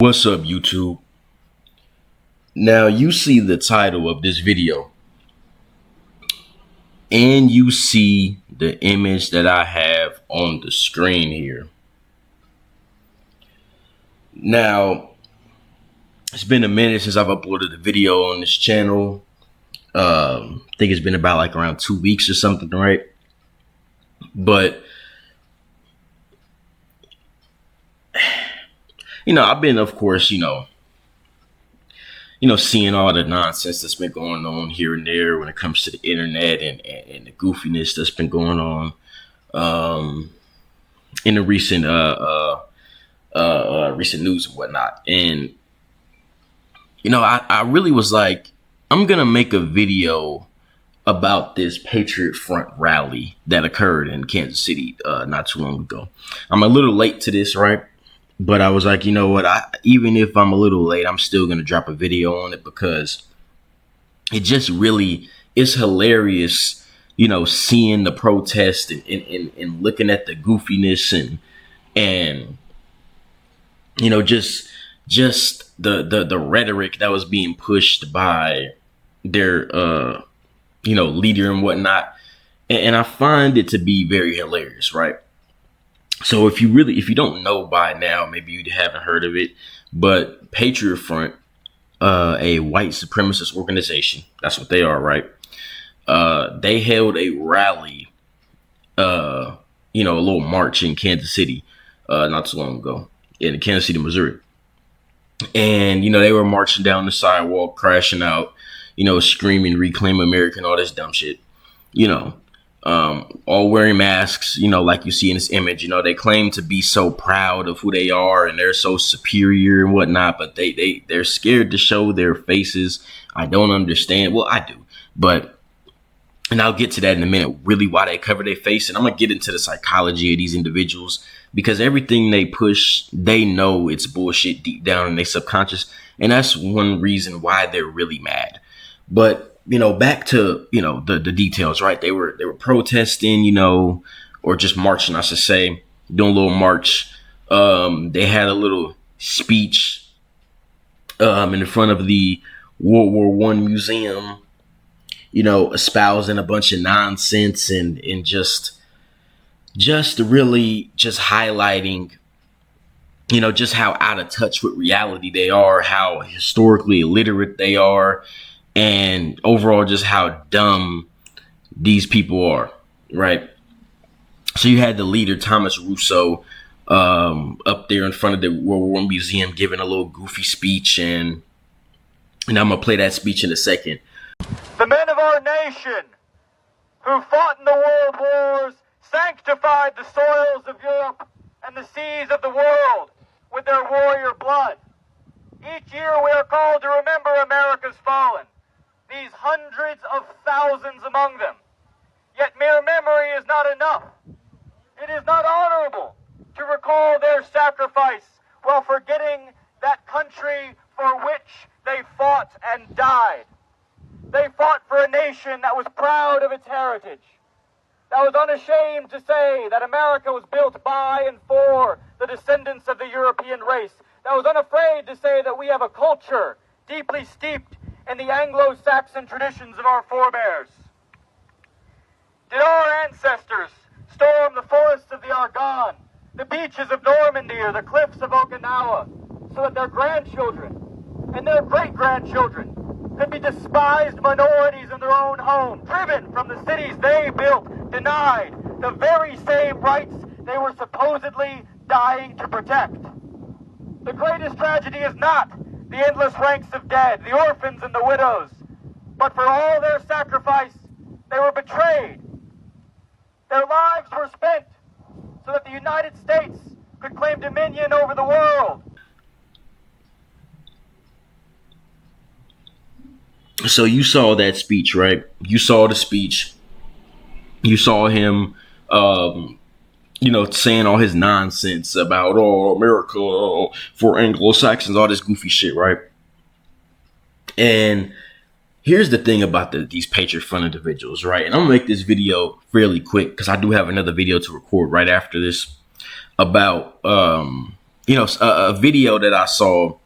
What's up, YouTube? Now you see the title of this video and you see the image that I have on the screen here. Now, it's been a minute since I've uploaded a video on this channel. I think it's been about around 2 weeks or something, right? But I've been, of course, seeing all the nonsense that's been going on here and there when it comes to the internet and the goofiness that's been going on in the recent recent news and whatnot. And I really was like, I'm gonna make a video about this Patriot Front rally that occurred in Kansas City not too long ago. I'm a little late to this, right? But I was like, you know what? Even if I'm a little late, I'm still going to drop a video on it because it just really is hilarious, seeing the protest and looking at the goofiness and just the rhetoric that was being pushed by their, leader and whatnot. And I find it to be very hilarious, right? So if you don't know by now, maybe you haven't heard of it, but Patriot Front, a white supremacist organization, that's what they are, right? They held a rally, a little march in Kansas City, not too long ago, in Kansas City, Missouri. And, they were marching down the sidewalk, crashing out, screaming, "Reclaim America," and all this dumb shit, all wearing masks, like you see in this image. They claim to be so proud of who they are and they're so superior and whatnot, but they're scared to show their faces. I don't understand. Well, I do, and I'll get to that in a minute, really why they cover their face. And I'm gonna get into the psychology of these individuals because everything they push, they know it's bullshit deep down in their subconscious. And that's one reason why they're really mad. But back to, the details, right? They were protesting, or just marching, I should say, doing a little march. They had a little speech in front of the World War I museum, espousing a bunch of nonsense and just really just highlighting, just how out of touch with reality they are, how historically illiterate they are, and overall just how dumb these people are, right? So you had the leader, Thomas Russo, up there in front of the World War I Museum giving a little goofy speech, and I'm going to play that speech in a second. The men of our nation who fought in the world wars sanctified the soils of Europe and the seas of the world with their warrior blood. Each year we are called to remember America's fallen, these hundreds of thousands among them. Yet mere memory is not enough. It is not honorable to recall their sacrifice while forgetting that country for which they fought and died. They fought for a nation that was proud of its heritage, that was unashamed to say that America was built by and for the descendants of the European race, that was unafraid to say that we have a culture deeply steeped in the Anglo-Saxon traditions of our forebears. Did our ancestors storm the forests of the Argonne, the beaches of Normandy, or the cliffs of Okinawa, so that their grandchildren and their great-grandchildren could be despised minorities in their own home, driven from the cities they built, denied the very same rights they were supposedly dying to protect? The greatest tragedy is not the endless ranks of dead, the orphans and the widows, but for all their sacrifice, they were betrayed. Their lives were spent so that the United States could claim dominion over the world. So you saw that speech, right? You saw the speech. You saw him, saying all his nonsense about, America for Anglo-Saxons, all this goofy shit, right? And here's the thing about these Patriot Front individuals, right? And I'm going to make this video fairly quick because I do have another video to record right after this about, a video that I saw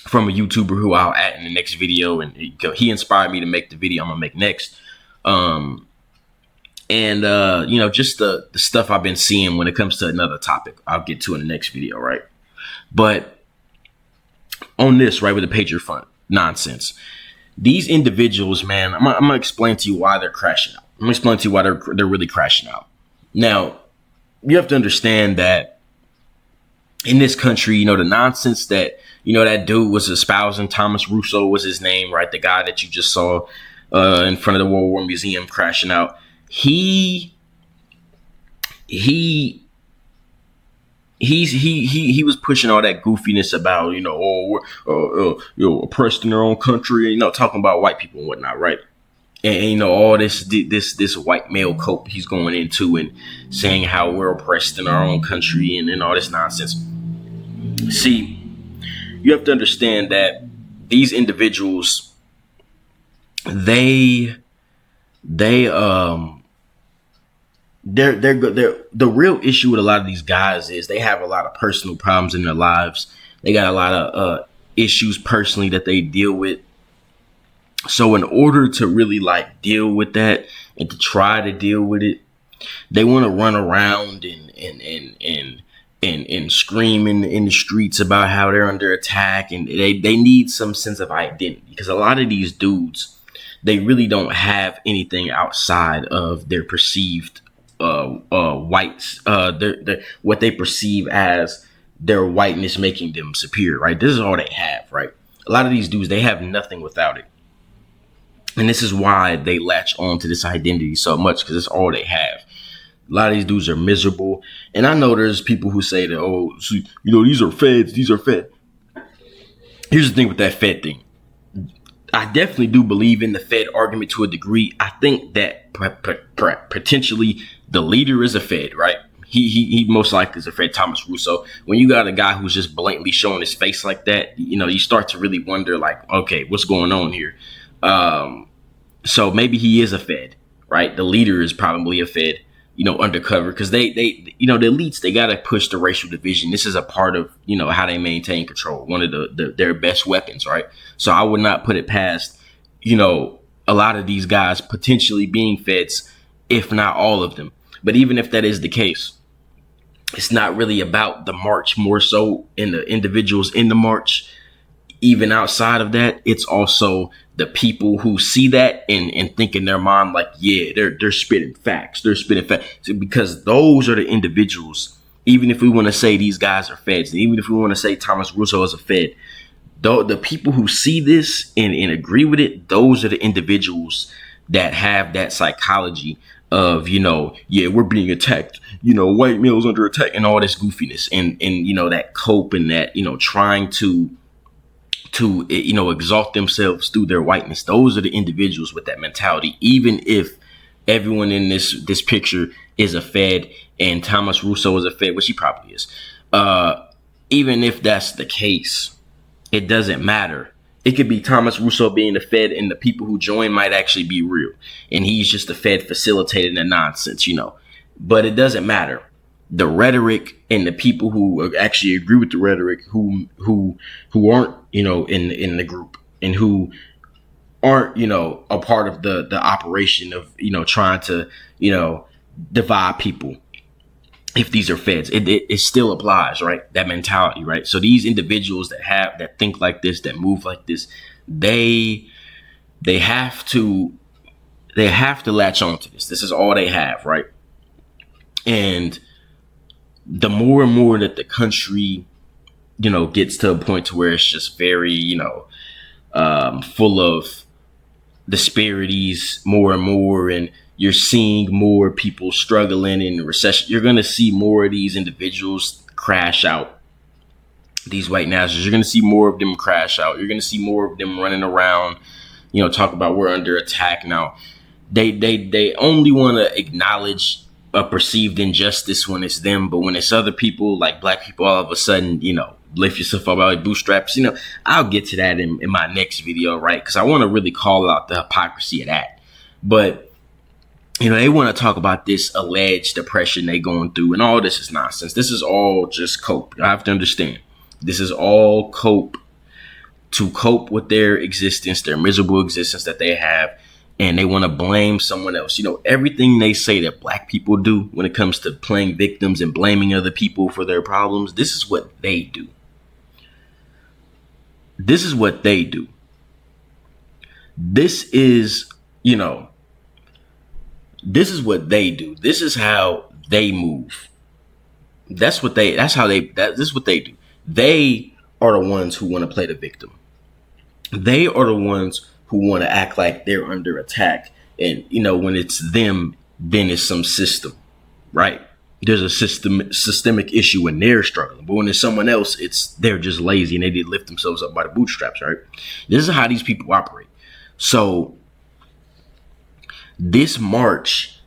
from a YouTuber who I'll add in the next video, and he inspired me to make the video I'm gonna make next. Just the stuff I've been seeing when it comes to another topic I'll get to in the next video, right? But on this, right, with the Patriot Front nonsense, these individuals, man, I'm gonna explain to you why they're crashing out. I'm gonna explain to you why they're really crashing out. Now, you have to understand that in this country, the nonsense that, that dude was espousing, Thomas Russo was his name, right? The guy that you just saw in front of the World War Museum crashing out. He was pushing all that goofiness about, oppressed in their own country, talking about white people and whatnot, right? And all this white male cope he's going into and saying how we're oppressed in our own country and all this nonsense. See, you have to understand that these individuals, they're the real issue with a lot of these guys is they have a lot of personal problems in their lives. They got a lot of issues personally that they deal with. So in order to really deal with that and to try to deal with it, they want to run around and scream in the streets about how they're under attack, and they need some sense of identity, because a lot of these dudes, they really don't have anything outside of their perceived whites, what they perceive as their whiteness making them superior, right? This is all they have, right? A lot of these dudes, they have nothing without it. And this is why they latch on to this identity so much, because it's all they have. A lot of these dudes are miserable. And I know there's people who say that, these are feds, these are fed. Here's the thing with that Fed thing. I definitely do believe in the Fed argument to a degree. I think that potentially the leader is a Fed, right? He most likely is a Fed, Thomas Russo. When you got a guy who's just blatantly showing his face like that, you start to really wonder, okay, what's going on here? So maybe he is a Fed, right? The leader is probably a Fed, undercover, because the elites, they got to push the racial division. This is a part of, how they maintain control. One of their best weapons, right? So I would not put it past, a lot of these guys potentially being Feds, if not all of them. But even if that is the case, it's not really about the march, more so in the individuals in the march. Even outside of that, it's also the people who see that and think in their mind, they're spitting facts. They're spitting facts, because those are the individuals. Even if we want to say these guys are Feds, even if we want to say Thomas Russo is a Fed, the people who see this and agree with it, those are the individuals that have that psychology of, we're being attacked, white males under attack and all this goofiness and that cope and that, trying to exalt themselves through their whiteness. Those are the individuals with that mentality. Even if everyone in this picture is a Fed and Thomas Russo is a Fed, which he probably is, even if that's the case, it doesn't matter. It could be Thomas Russo being the Fed and the people who join might actually be real, and he's just the Fed facilitating the nonsense, but it doesn't matter. The rhetoric and the people who actually agree with the rhetoric, who aren't, in the group, and who aren't, a part of the operation of, trying to, divide people. If these are Feds, it still applies, right? That mentality, right? So these individuals that think like this, that move like this, they have to latch on to this. This is all they have, right? And the more and more that the country, gets to a point to where it's just very, full of disparities more and more, and you're seeing more people struggling in the recession, you're going to see more of these individuals crash out. These white nationalists, you're going to see more of them crash out. You're going to see more of them running around, talk about we're under attack. Now, they only want to acknowledge a perceived injustice when it's them, but when it's other people, like black people, all of a sudden, lift yourself up out of bootstraps. I'll get to that in my next video, right? Because I want to really call out the hypocrisy of that. But They want to talk about this alleged depression they going through, and all this is nonsense. This is all just cope. You have to understand. This is all cope to cope with their existence, their miserable existence that they have, and they want to blame someone else. Everything they say that black people do when it comes to playing victims and blaming other people for their problems, this is what they do. This is what they do. This is, this is what they do. This is how they move. This is what they do. They are the ones who want to play the victim. They are the ones who want to act like they're under attack. And, when it's them, then it's some system, right? There's a systemic issue when they're struggling. But when it's someone else, they're just lazy and they did lift themselves up by the bootstraps, right? This is how these people operate. So this march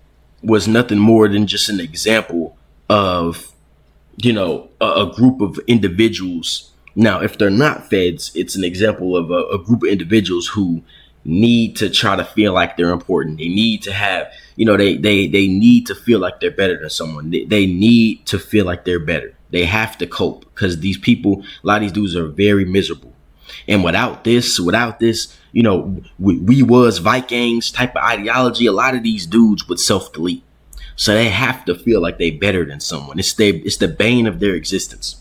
was nothing more than just an example of, a group of individuals. Now, if they're not feds, it's an example of a group of individuals who need to try to feel like they're important. They need to have, they need to feel like they're better than someone. They need to feel like they're better. They have to cope because these people, a lot of these dudes are very miserable. And without this, we was Vikings type of ideology, a lot of these dudes would self-delete. So they have to feel like they better than someone. It's the bane of their existence.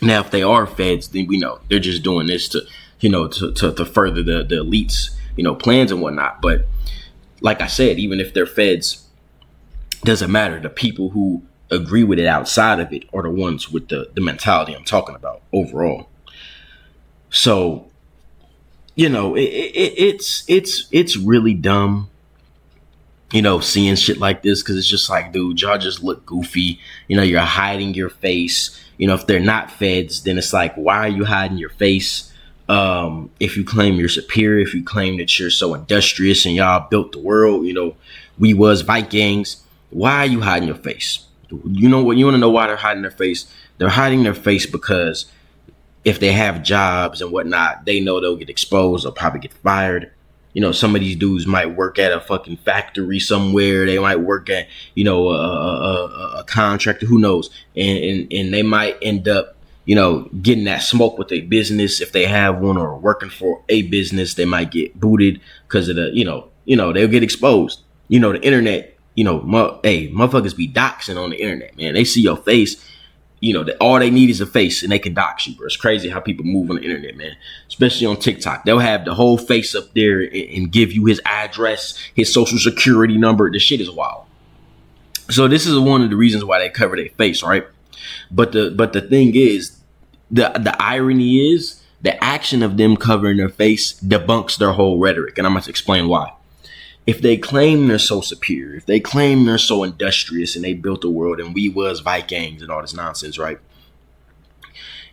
Now, if they are feds, then we know they're just doing this to further the elites, plans and whatnot. But like I said, even if they're feds, doesn't matter. The people who agree with it outside of it are the ones with the mentality I'm talking about overall. So, it's really dumb, seeing shit like this, because it's just like, dude, y'all just look goofy. You're hiding your face. If they're not feds, then it's like, why are you hiding your face? If you claim you're superior, if you claim that you're so industrious and y'all built the world, we was Vikings, why are you hiding your face? You know what? You want to know why they're hiding their face? They're hiding their face because if they have jobs and whatnot, they know they'll get exposed or probably get fired. Some of these dudes might work at a fucking factory somewhere. They might work at, a contractor, who knows? And they might end up, getting that smoke with their business. If they have one or working for a business, they might get booted because of the, they'll get exposed. The internet, motherfuckers be doxing on the internet, man. They see your face. All they need is a face and they can dox you, bro. It's crazy how people move on the internet, man. Especially on TikTok. They'll have the whole face up there and give you his address, his social security number. The shit is wild. So this is one of the reasons why they cover their face, right? But the thing is, the irony is, the action of them covering their face debunks their whole rhetoric. And I'm going to explain why. If they claim they're so superior, if they claim they're so industrious and they built the world and we was Vikings and all this nonsense, right?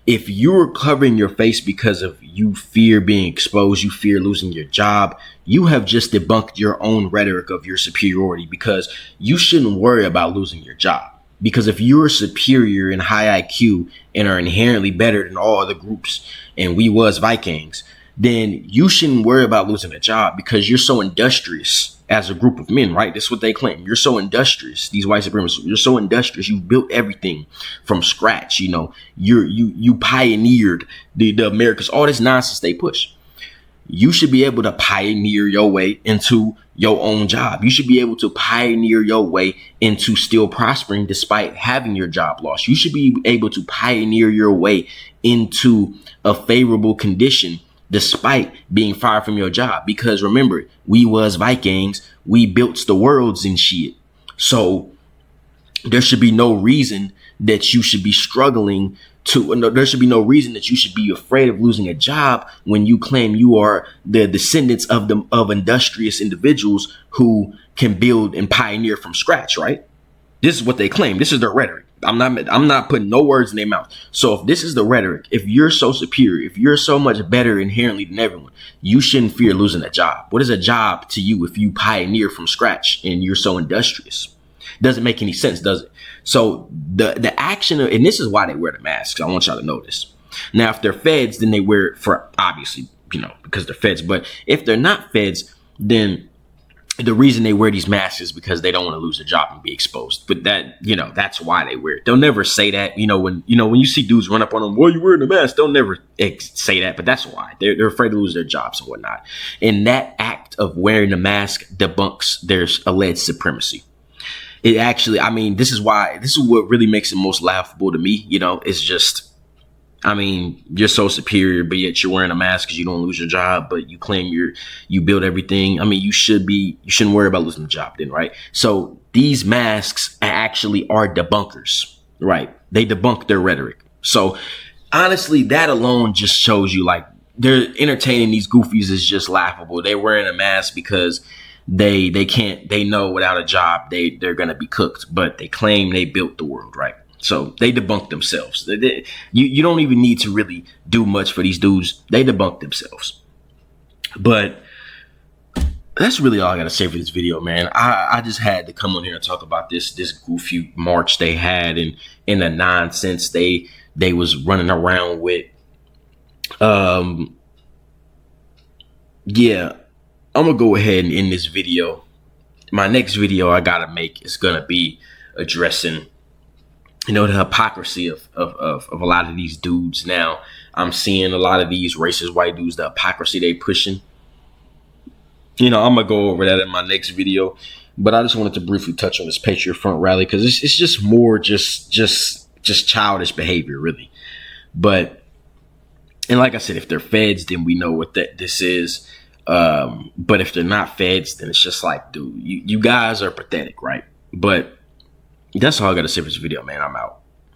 If you're covering your face because of you fear being exposed, you fear losing your job, you have just debunked your own rhetoric of your superiority, because you shouldn't worry about losing your job. Because if you're superior in high IQ and are inherently better than all other groups and we was Vikings, then you shouldn't worry about losing a job because you're so industrious as a group of men, right? That's what they claim. You're so industrious. These white supremacists, you're so industrious. You built everything from scratch. You pioneered the Americas, all this nonsense they push. You should be able to pioneer your way into your own job. You should be able to pioneer your way into still prospering despite having your job lost. You should be able to pioneer your way into a favorable condition despite being fired from your job. Because remember, we was Vikings. We built the worlds and shit. So there should be no reason that you should be struggling there should be no reason that you should be afraid of losing a job when you claim you are the descendants of industrious individuals who can build and pioneer from scratch, right? This is what they claim. This is their rhetoric. I'm not putting no words in their mouth. So if this is the rhetoric, if you're so superior, if you're so much better inherently than everyone, you shouldn't fear losing a job. What is a job to you if you pioneer from scratch and you're so industrious? Doesn't make any sense, does it? So the action and this is why they wear the masks. I want y'all to know this. Now, if they're feds, then they wear it for obviously, because they're feds. But if they're not feds, then the reason they wear these masks is because they don't want to lose their job and be exposed. But that, that's why they wear it. They'll never say that. When you see dudes run up on them, well, you wearing a mask, they'll never say that. But that's why they're afraid to lose their jobs and whatnot. And that act of wearing a mask debunks their alleged supremacy. It actually, this is what really makes it most laughable to me. It's just, you're so superior, but yet you're wearing a mask because you don't lose your job, but you claim you build everything. You shouldn't worry about losing the job then, right? So these masks actually are debunkers, right? They debunk their rhetoric. So honestly, that alone just shows you like they're entertaining these goofies is just laughable. They're wearing a mask because they know without a job, they're going to be cooked, but they claim they built the world, right? So they debunk themselves. You don't even need to really do much for these dudes. They debunk themselves. But that's really all I got to say for this video, man. I just had to come on here and talk about this goofy march they had and the nonsense they was running around with. Yeah, I'm going to go ahead and end this video. My next video I got to make is going to be addressing the hypocrisy of a lot of these dudes. Now, I'm seeing a lot of these racist white dudes, the hypocrisy they pushing. I'm going to go over that in my next video. But I just wanted to briefly touch on this Patriot Front rally because it's just more just childish behavior, really. But, and like I said, if they're feds, then we know what this is. But if they're not feds, then it's just like, dude, you guys are pathetic, right? But that's all I got to say for this video, man. I'm out.